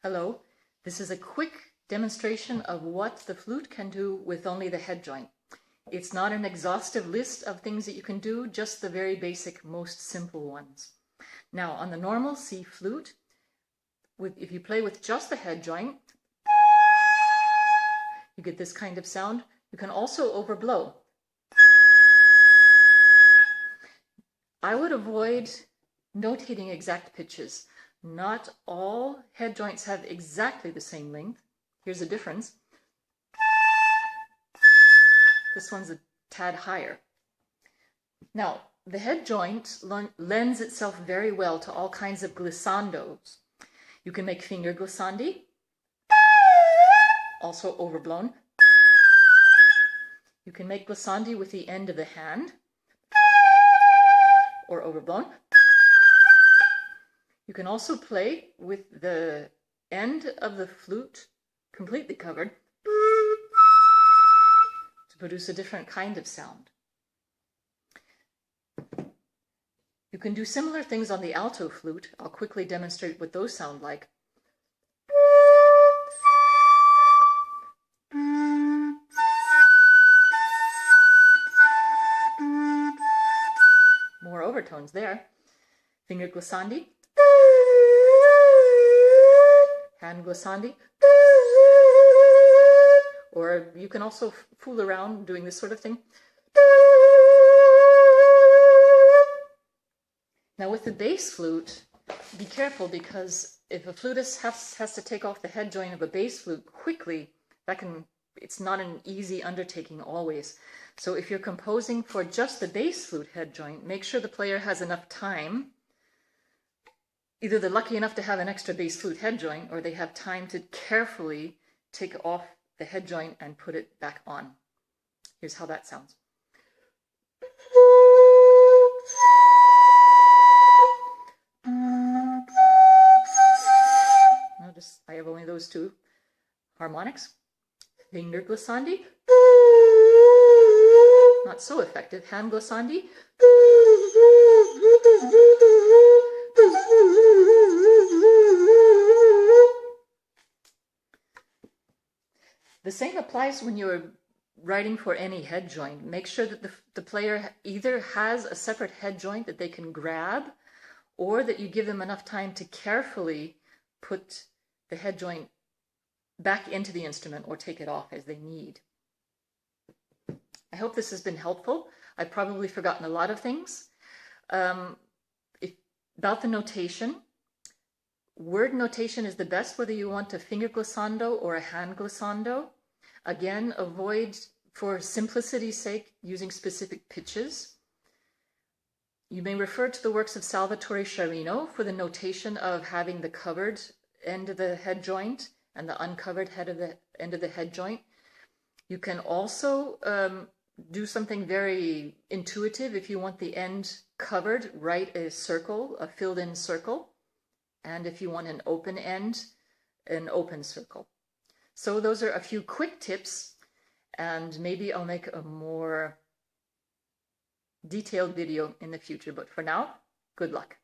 Hello, this is a quick demonstration of what the flute can do with only the head joint. It's not an exhaustive list of things that you can do, just the very basic, most simple ones. Now, on the normal C flute, if you play with just the head joint, you get this kind of sound. You can also overblow. I would avoid notating exact pitches. Not all head joints have exactly the same length. Here's a difference. This one's a tad higher. Now, the head joint lends itself very well to all kinds of glissandos. You can make finger glissandi, also overblown. You can make glissandi with the end of the hand, or overblown. You can also play with the end of the flute completely covered to produce a different kind of sound. You can do similar things on the alto flute. I'll quickly demonstrate what those sound like. More overtones there. Finger glissandi. Hand glissandi. Or you can also fool around doing this sort of thing. Now with the bass flute, be careful, because if a flutist has to take off the head joint of a bass flute quickly, it's not an easy undertaking always. So if you're composing for just the bass flute head joint, make sure the player has enough time. Either they're lucky enough to have an extra bass flute head joint, or they have time to carefully take off the head joint and put it back on. Here's how that sounds. I have only those two harmonics. Finger glissandi. Not so effective. Hand glissandi. The same applies when you're writing for any head joint. Make sure that the player either has a separate head joint that they can grab, or that you give them enough time to carefully put the head joint back into the instrument or take it off as they need. I hope this has been helpful. I've probably forgotten a lot of things. About the notation, word notation is the best whether you want a finger glissando or a hand glissando. Again, avoid, for simplicity's sake, using specific pitches. You may refer to the works of Salvatore Sciarrino for the notation of having the covered end of the head joint and the uncovered end of the head joint. You can also do something very intuitive. If you want the end covered, write a circle, a filled in circle. And if you want an open end, an open circle. So those are a few quick tips, and maybe I'll make a more detailed video in the future. But for now, good luck.